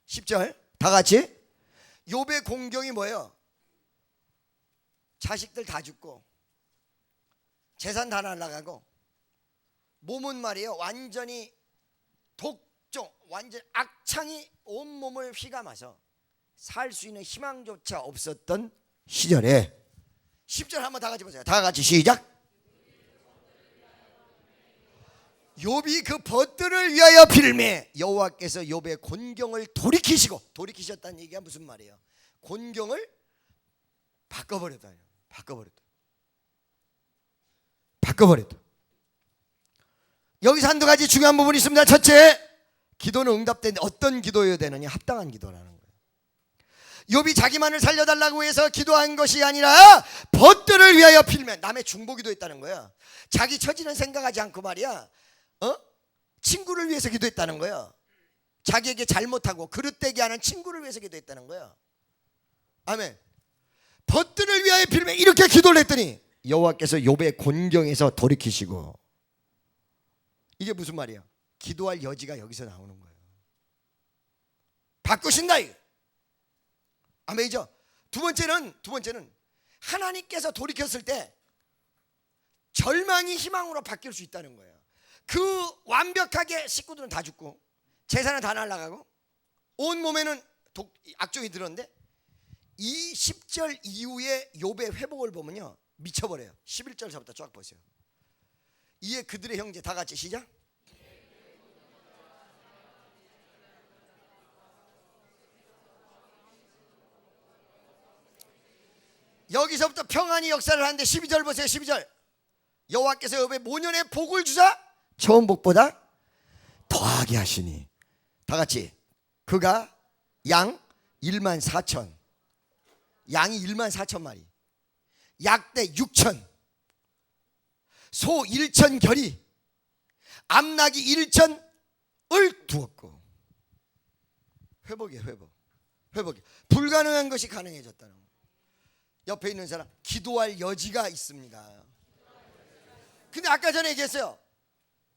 10절 다 같이. 욥의 공경이 뭐예요? 자식들 다 죽고 재산 다 날아가고 몸은 말이에요, 완전히 독종, 완전 악창이 온몸을 휘감아서 살 수 있는 희망조차 없었던 시절에 10절 한번 다 같이 보세요. 다 같이 시작. 욥이 그 벗들을 위하여 빌매 여호와께서 욥의 곤경을 돌이키셨다는 얘기가 무슨 말이에요? 곤경을 바꿔버렸다. 여기서 한두 가지 중요한 부분이 있습니다. 첫째, 기도는 응답되는데 어떤 기도여야 되느냐? 합당한 기도라는 거예요. 욥이 자기만을 살려달라고 해서 기도한 것이 아니라 벗들을 위하여 빌매, 남의 중보기도 했다는 거야. 자기 처지는 생각하지 않고 말이야, 친구를 위해서 기도했다는 거예요. 자기에게 잘못하고 그릇되게 하는 친구를 위해서 기도했다는 거예요. 아멘. 벗들을 위하여 빌매, 이렇게 기도를 했더니 여호와께서 욥의 곤경에서 돌이키시고. 이게 무슨 말이야? 기도할 여지가 여기서 나오는 거예요. 바꾸신다 이거. 아멘이죠. 두 번째는 하나님께서 돌이켰을 때 절망이 희망으로 바뀔 수 있다는 거예요. 그 완벽하게 식구들은 다 죽고 재산은 다 날아가고 온 몸에는 악종이 들었는데 이 10절 이후에 욥의 회복을 보면요, 미쳐버려요. 11절서부터 쫙 보세요. 이에 그들의 형제 다 같이 시작. 여기서부터 평안이 역사를 하는데 12절 보세요. 12절. 여호와께서 욥의 모년에 복을 주사 처음 복보다 더하게 하시니. 다 같이. 그가 양 1만 4천, 양이 1만 4천 마리, 약대 6천, 소 1천 결이, 암나귀 1천을 두었고. 회복이에요. 회복이. 불가능한 것이 가능해졌다는 거예요. 옆에 있는 사람, 기도할 여지가 있습니다. 근데 아까 전에 얘기했어요.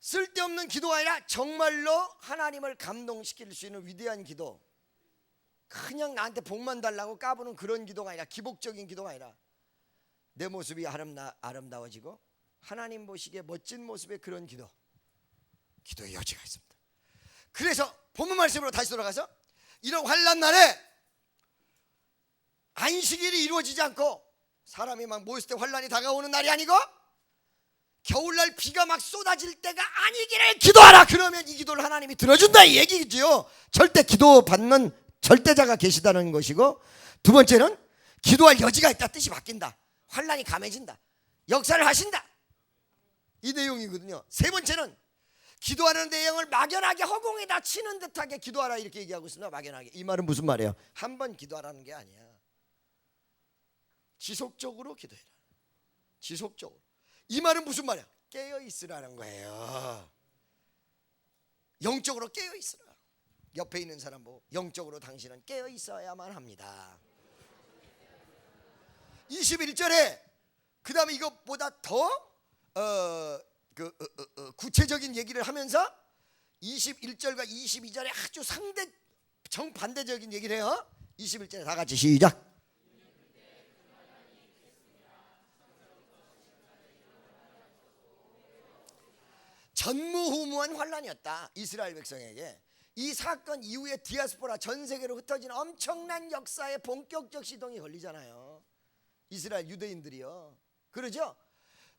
쓸데없는 기도가 아니라 정말로 하나님을 감동시킬 수 있는 위대한 기도, 그냥 나한테 복만 달라고 까부는 그런 기도가 아니라, 기복적인 기도가 아니라 내 모습이 아름다워지고 하나님 보시기에 멋진 모습의 그런 기도의 여지가 있습니다. 그래서 본문 말씀으로 다시 돌아가서 이런 환난 날에 안식일이 이루어지지 않고 사람이 막 모였을 때 환난이 다가오는 날이 아니고 겨울날 비가 막 쏟아질 때가 아니기를 기도하라. 그러면 이 기도를 하나님이 들어준다 이 얘기지요. 절대 기도 받는 절대자가 계시다는 것이고, 두 번째는 기도할 여지가 있다. 뜻이 바뀐다. 환난이 감해진다. 역사를 하신다. 이 내용이거든요. 세 번째는 기도하는 내용을 막연하게 허공에다 치는 듯하게 기도하라 이렇게 얘기하고 있습니다. 막연하게. 이 말은 무슨 말이에요? 한 번 기도하라는 게 아니야. 지속적으로 기도해라. 지속적으로. 이 말은 무슨 말이야? 깨어 있으라는 거예요. 영적으로 깨어 있으라. 옆에 있는 사람 보고 영적으로 당신은 깨어 있어야만 합니다. 21절에 그 다음에 이것보다 더 구체적인 얘기를 하면서 21절과 22절에 아주 정반대적인 얘기를 해요. 21절에 다 같이 시작. 전무후무한 환란이었다. 이스라엘 백성에게. 이 사건 이후에 디아스포라 전 세계로 흩어진 엄청난 역사의 본격적 시동이 걸리잖아요. 이스라엘 유대인들이요. 그러죠?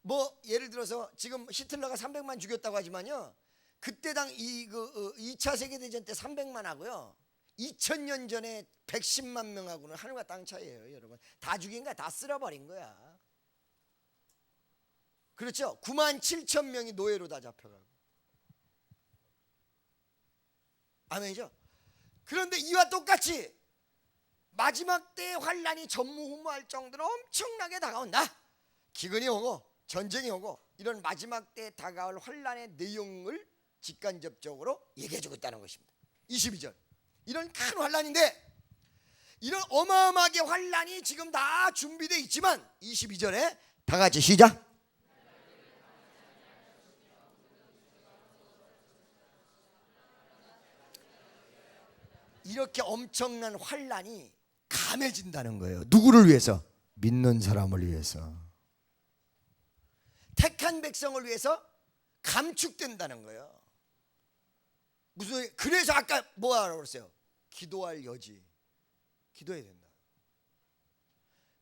뭐 예를 들어서 지금 히틀러가 300만 죽였다고 하지만요, 그때 당 2차 세계대전 때 300만 하고요, 2000년 전에 110만 명하고는 하늘과 땅 차이예요. 여러분, 다 죽인 거야. 다 쓸어버린 거야. 그렇죠? 9만 7천 명이 노예로 다 잡혀가고. 아멘이죠? 그런데 이와 똑같이 마지막 때 환란이 전무후무할 정도로 엄청나게 다가온다. 기근이 오고 전쟁이 오고 이런 마지막 때 다가올 환란의 내용을 직간접적으로 얘기해주고 있다는 것입니다. 22절, 이런 큰 환란인데, 이런 어마어마하게 환란이 지금 다 준비되어 있지만 22절에 다 같이 시작. 이렇게 엄청난 환란이 감해진다는 거예요. 누구를 위해서? 믿는 사람을 위해서, 택한 백성을 위해서 감축된다는 거예요. 무슨, 그래서 아까 뭐라고 그랬어요? 기도할 여지, 기도해야 된다.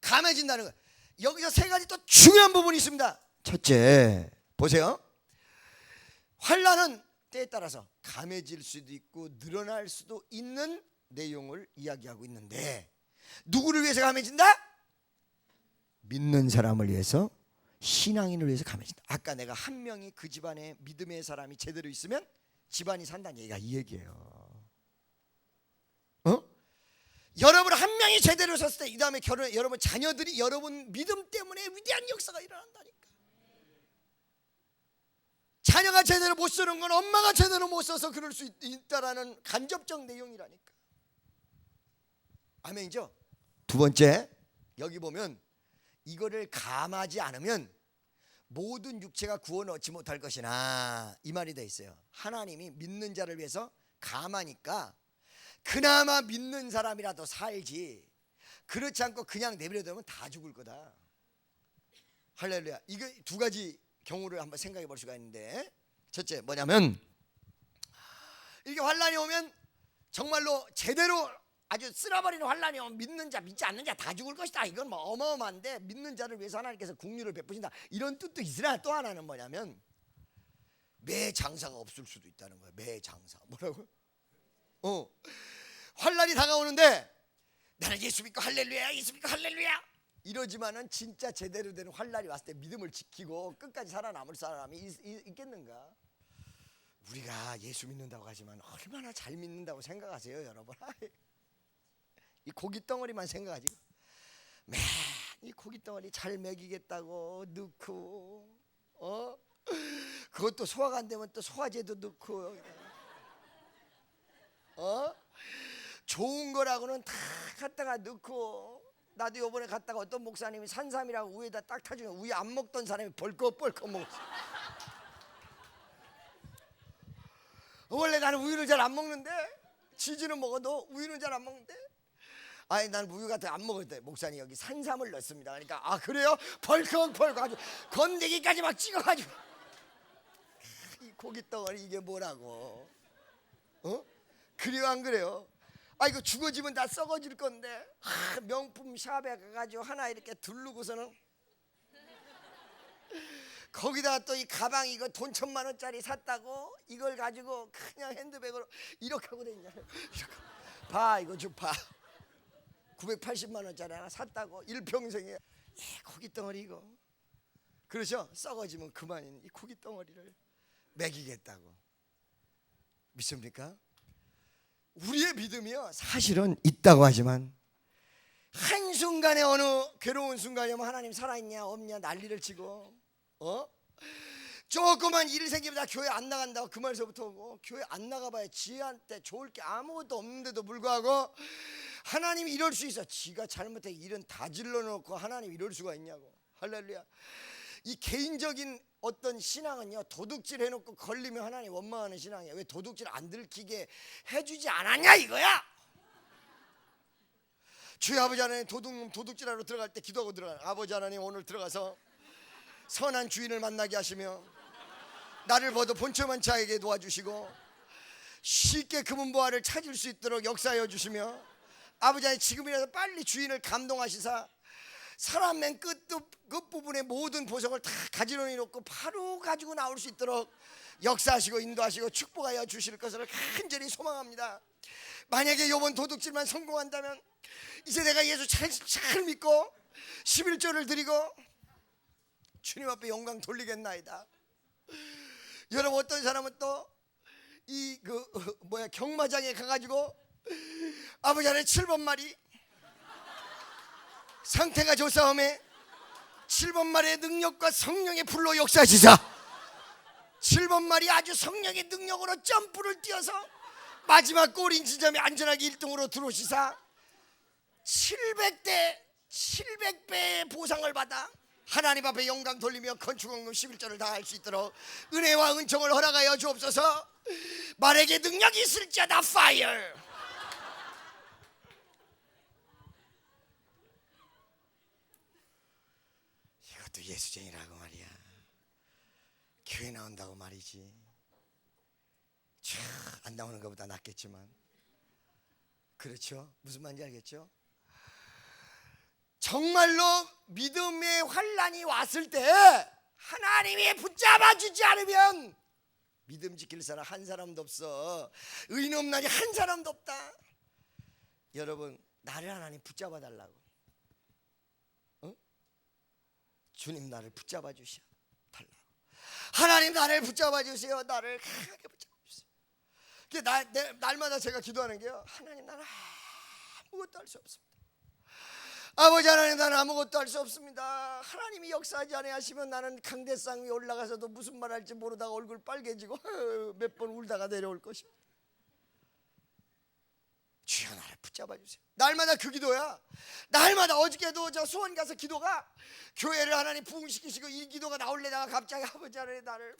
감해진다는 거예요. 여기서 세 가지 또 중요한 부분이 있습니다. 첫째, 보세요. 환란은 때에 따라서 감해질 수도 있고 늘어날 수도 있는 내용을 이야기하고 있는데, 누구를 위해서 감해진다? 믿는 사람을 위해서, 신앙인을 위해서 감해진다. 아까 내가 한 명이 그 집안에 믿음의 사람이 제대로 있으면 집안이 산다는 얘기가 이 얘기예요. 여러분 한 명이 제대로 섰을 때, 이 다음에 여러분 자녀들이 여러분 믿음 때문에 위대한 역사가 일어난다니까. 자녀가 제대로 못 쓰는 건 엄마가 제대로 못 써서 그럴 수 있다라는 간접적 내용이라니까. 아멘이죠? 두 번째, 여기 보면 이거를 감하지 않으면 모든 육체가 구원 얻지 못할 것이나, 이 말이 돼 있어요. 하나님이 믿는 자를 위해서 감하니까 그나마 믿는 사람이라도 살지, 그렇지 않고 그냥 내버려두면 다 죽을 거다. 할렐루야. 이거 두 가지 경우를 한번 생각해 볼 수가 있는데, 첫째 뭐냐면, 이렇게 환란이 오면 정말로 제대로 아주 쓸어버리는 환란이 오면 믿는 자 믿지 않는 자 다 죽을 것이다. 이건 뭐 어마어마한데, 믿는 자를 위해서 하나님께서 국류를 베푸신다, 이런 뜻도 있으나, 또 하나는 뭐냐면 매 장사가 없을 수도 있다는 거예요. 매 장사. 뭐라고요? 환란이 다가오는데 나는 예수 믿고 할렐루야, 예수 믿고 할렐루야 이러지만은 진짜 제대로 된 환란이 왔을 때 믿음을 지키고 끝까지 살아남을 사람이 있겠는가? 우리가 예수 믿는다고 하지만 얼마나 잘 믿는다고 생각하세요, 여러분? 이 고깃덩어리만 생각하지. 맨 이 고깃덩어리 잘 먹이겠다고 넣고, 그것도 소화가 안 되면 또 소화제도 넣고, 좋은 거라고는 다 갖다가 넣고. 나도 요번에 갔다가 어떤 목사님이 산삼이라고 우유에다 딱 타주면 우유 안 먹던 사람이 벌컥벌컥 먹었어. 원래 나는 우유를 잘 안 먹는데, 치즈는 먹어도 우유는 잘 안 먹는데, 아니 난 우유 같은 거 안 먹을 때 목사님 여기 산삼을 넣습니다. 그러니까 아 그래요? 벌컥벌컥 아주 건더기까지 막 찍어가지고. 이 고깃덩어리 이게 뭐라고? 그래요 안 그래요? 아 이거 죽어지면 다 썩어질 건데, 명품 샵에 가가지고 하나 이렇게 두르고서는 거기다 또 이 가방 이거 돈 1,000만 원짜리 샀다고 이걸 가지고 그냥 핸드백으로 이렇게 하고 다니냐. 봐 이거 좀 봐. 980만 원짜리 하나 샀다고 일평생에 고깃덩어리 이거. 그렇죠? 썩어지면 그만인 이 고깃덩어리를 먹이겠다고. 믿습니까? 우리의 믿음이요 사실은 있다고 하지만 한순간에 어느 괴로운 순간에 하나님 살아있냐 없냐 난리를 치고, 조그만 일 생기면 다 교회 안 나간다고 그 말서부터 오고, 교회 안 나가봐야 지한테 좋을 게 아무것도 없는데도 불구하고 하나님이 이럴 수 있어. 지가 잘못해 일은 다 질러놓고 하나님 이럴 수가 있냐고. 할렐루야. 이 개인적인 어떤 신앙은요 도둑질 해놓고 걸리면 하나님 원망하는 신앙이에요. 왜 도둑질 안 들키게 해주지 않았냐 이거야. 주의 아버지 하나님, 도둑질하러 들어갈 때 기도하고 들어가요. 아버지 하나님 오늘 들어가서 선한 주인을 만나게 하시며 나를 보도 본처만차에게 도와주시고 쉽게 금은보화를 찾을 수 있도록 역사하여 주시며, 아버지 하나님 지금이라도 빨리 주인을 감동하시사 사람 맨 끝부분에 모든 보석을 다 가지런히 놓고 바로 가지고 나올 수 있도록 역사하시고 인도하시고 축복하여 주실 것을 간절히 소망합니다. 만약에 이번 도둑질만 성공한다면 이제 내가 예수 잘 믿고 11조를 드리고 주님 앞에 영광 돌리겠나이다. 여러분, 어떤 사람은 또 이 경마장에 가가지고 아버지 안에 7번 말이 상태가 좋사오매 7번 말의 능력과 성령의 불로 역사하시사 7번 말이 아주 성령의 능력으로 점프를 뛰어서 마지막 골인 지점에 안전하게 1등으로 들어오시사 700배의 보상을 받아 하나님 앞에 영광 돌리며 건축원금 11조를 다 할 수 있도록 은혜와 은총을 허락하여 주옵소서. 말에게 능력이 있을지어다 파이어. 이것도 예수쟁이라고 말이야. 교회 나온다고 말이지. 안 나오는 것보다 낫겠지만, 그렇죠? 무슨 말인지 알겠죠? 정말로 믿음의 환란이 왔을 때 하나님이 붙잡아 주지 않으면 믿음 지킬 사람 한 사람도 없어. 의인 없나니 한 사람도 없다. 여러분, 나를 하나님 붙잡아 달라고. 주님 나를 붙잡아 주셔 달라고. 하나님 나를 붙잡아 주세요. 나를 강하게 붙잡아 주세요. 날마다 제가 기도하는 게요, 하나님 나는 아무것도 할 수 없습니다. 아버지 하나님, 나는 아무것도 할 수 없습니다. 하나님이 역사하지 아니하시면 나는 강대상 위에 올라가서도 무슨 말 할지 모르다가 얼굴 빨개지고 몇 번 울다가 내려올 것입니다. 주여 나를 붙잡아 주세요. 날마다 그 기도야. 날마다. 어저께도 저 수원 가서 기도가, 교회를 하나님 부흥시키시고 이 기도가 나올래다가 갑자기 아버지 하나님 나를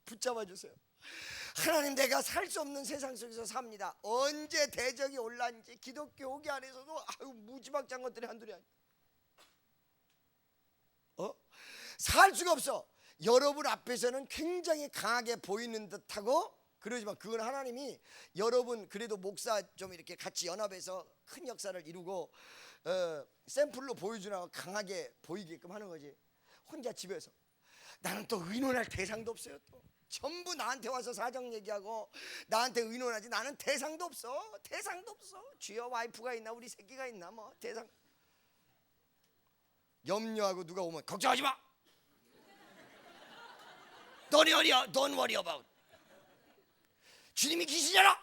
붙잡아 주세요. 하나님, 내가 살 수 없는 세상 속에서 삽니다. 언제 대적이 올라는지 기독교 오기 안에서도 무지막지한 것들이 한둘이 아니야. 살 수가 없어. 여러분 앞에서는 굉장히 강하게 보이는 듯하고 그러지만 그건 하나님이 여러분 그래도 목사 좀 이렇게 같이 연합해서 큰 역사를 이루고 샘플로 보여주라고 강하게 보이게끔 하는 거지. 혼자 집에서 나는 또 의논할 대상도 없어요. 또 전부 나한테 와서 사정 얘기하고 나한테 의논하지. 나는 대상도 없어. 대상도 없어. 주여 와이프가 있나 우리 새끼가 있나 뭐 대상. 염려하고 누가 오면 걱정하지 마. Don't worry about. 주님이 계시잖아.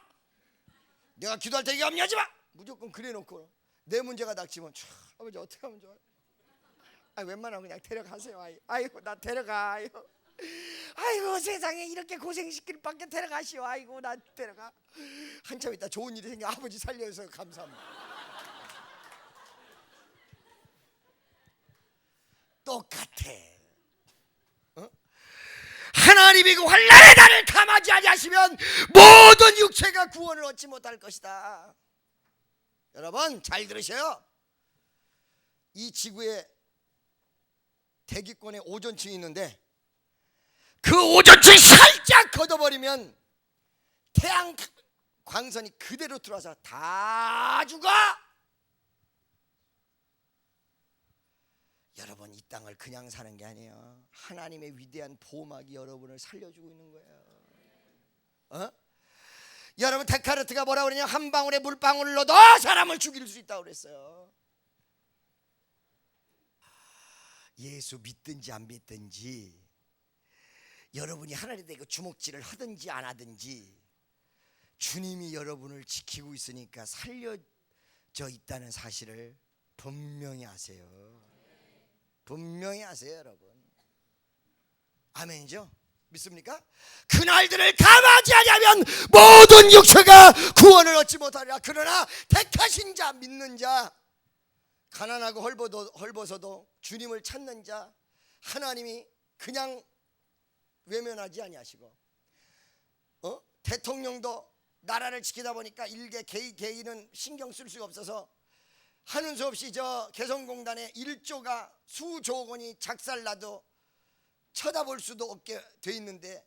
내가 기도할 때 염려하지 마. 무조건 그래놓고 내 문제가 닥치면 아버지 어떻게 하면 좋아요? 웬만하면 그냥 데려가세요. 아이고 나 데려가요. 아이고 세상에 이렇게 고생시킬 밖에 데려가시오. 아이고 나 데려가. 한참 있다 좋은 일이 생겨 아버지 살려주셔서 감사합니다. 똑같아. 하나님이 그 환난의 날을 감하지 아니하시면 모든 육체가 구원을 얻지 못할 것이다. 여러분 잘 들으셔요. 이 지구에 대기권에 오존층이 있는데 그 오존층이 살짝 걷어버리면 태양 광선이 그대로 들어와서 다 죽어. 여러분 이 땅을 그냥 사는 게 아니에요. 하나님의 위대한 보호막이 여러분을 살려주고 있는 거예요. 여러분 데카르트가 뭐라 그러냐? 한 방울의 물방울로도 사람을 죽일 수 있다고 그랬어요. 예수 믿든지 안 믿든지 여러분이 하나님에 대해 주먹질을 하든지 안 하든지 주님이 여러분을 지키고 있으니까 살려져 있다는 사실을 분명히 아세요. 분명히 아세요 여러분. 아멘이죠? 믿습니까? 그날들을 감하지 아니하면 모든 육체가 구원을 얻지 못하리라. 그러나 택하신 자 믿는 자 가난하고 헐벗어도 주님을 찾는 자 하나님이 그냥 외면하지 아니하시고 대통령도 나라를 지키다 보니까 일개 개인은 신경 쓸 수가 없어서 하는 수 없이 저 개성공단에 1조가 수조 원이 작살나도 쳐다볼 수도 없게 돼 있는데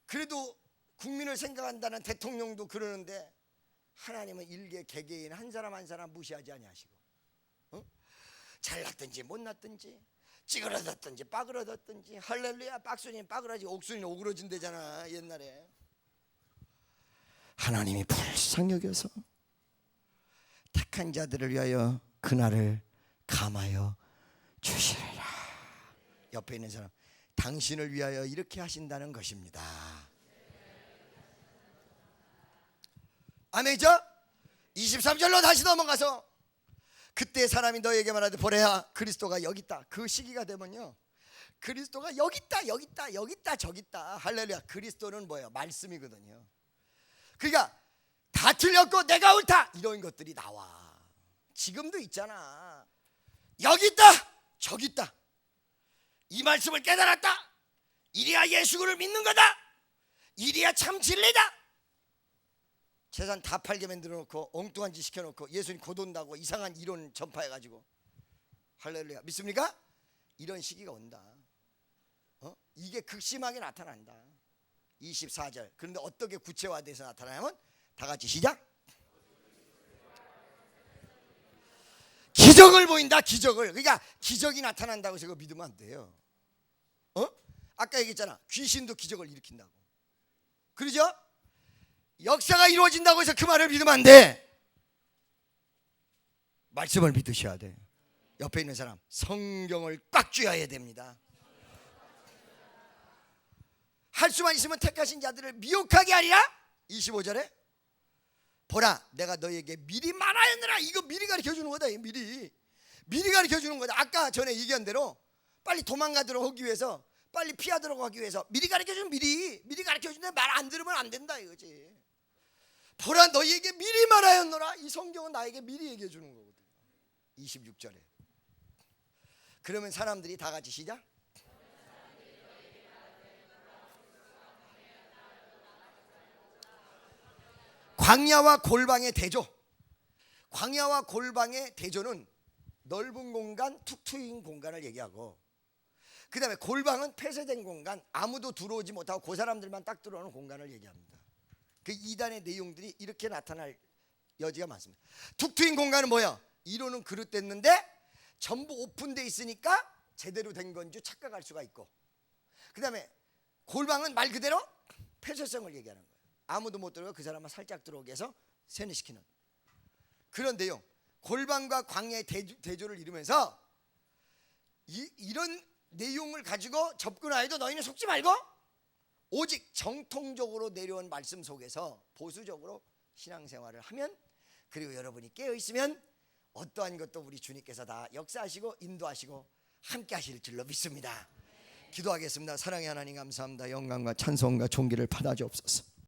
그래도 국민을 생각한다는 대통령도 그러는데 하나님은 일개 개개인 한 사람 한 사람 무시하지 아니하시고 잘났든지 못났든지 찌그러졌든지 빠그러졌든지 할렐루야. 빡순이는 빠그러지 옥순이는 오그러진대잖아 옛날에. 하나님이 불쌍히 여겨서 택한 자들을 위하여 그날을 감하여 주시리라. 옆에 있는 사람, 당신을 위하여 이렇게 하신다는 것입니다. 아멘이죠? 23절로 다시 넘어가서 그때 사람이 너에게 말하되 보래야 그리스도가 여기 있다. 그 시기가 되면요, 그리스도가 여기 있다 여기 있다 여기 있다 저기 있다. 할렐루야. 그리스도는 뭐예요? 말씀이거든요. 그러니까 다 틀렸고 내가 옳다 이런 것들이 나와. 지금도 있잖아. 여기 있다 저기 있다. 이 말씀을 깨달았다. 이래야 예수를 믿는 거다. 이래야 참 진리다. 재산 다 팔게 만들어 놓고 엉뚱한 짓 시켜놓고 예수님 곧 온다고 이상한 이론 전파해가지고 할렐루야. 믿습니까? 이런 시기가 온다. 이게 극심하게 나타난다. 24절. 그런데 어떻게 구체화돼서 나타나냐면 다 같이 시작. 기적을 보인다. 기적을. 그러니까 기적이 나타난다고 해서 그거 믿으면 안 돼요. 아까 얘기했잖아. 귀신도 기적을 일으킨다고. 그러죠? 역사가 이루어진다고 해서 그 말을 믿으면 안 돼. 말씀을 믿으셔야 돼. 옆에 있는 사람, 성경을 꽉 쥐어야 됩니다. 할 수만 있으면 택하신 자들을 미혹하게 하리라. 25절에 보라 내가 너희에게 미리 말하였느라. 이거 미리 가르쳐주는 거다. 미리 가르쳐주는 거다. 아까 전에 얘기한 대로 빨리 도망가도록 하기 위해서, 빨리 피하도록 하기 위해서 미리 가르쳐주는, 미리 가르쳐주는데 말 안 들으면 안 된다 이거지. 보라 너희에게 미리 말하였노라. 이 성경은 나에게 미리 얘기해 주는 거거든. 26절에 그러면 사람들이 다 같이 시작. 광야와 골방의 대조. 광야와 골방의 대조는 넓은 공간, 툭 트인 공간을 얘기하고, 그 다음에 골방은 폐쇄된 공간, 아무도 들어오지 못하고 그 사람들만 딱 들어오는 공간을 얘기합니다. 그 이단의 내용들이 이렇게 나타날 여지가 많습니다. 툭 트인 공간은 뭐야? 이론은 그릇됐는데 전부 오픈돼 있으니까 제대로 된 건 줄 착각할 수가 있고, 그 다음에 골방은 말 그대로 폐쇄성을 얘기하는 거예요. 아무도 못 들어가 그 사람만 살짝 들어오게 해서 세뇌시키는 그런 내용. 골방과 광야의 대조를 이루면서 이런 내용을 가지고 접근하여도 너희는 속지 말고 오직 정통적으로 내려온 말씀 속에서 보수적으로 신앙생활을 하면, 그리고 여러분이 깨어있으면 어떠한 것도 우리 주님께서 다 역사하시고 인도하시고 함께 하실 줄로 믿습니다. 기도하겠습니다. 사랑의 하나님 감사합니다. 영광과 찬송과 존귀를 받아 주옵소서.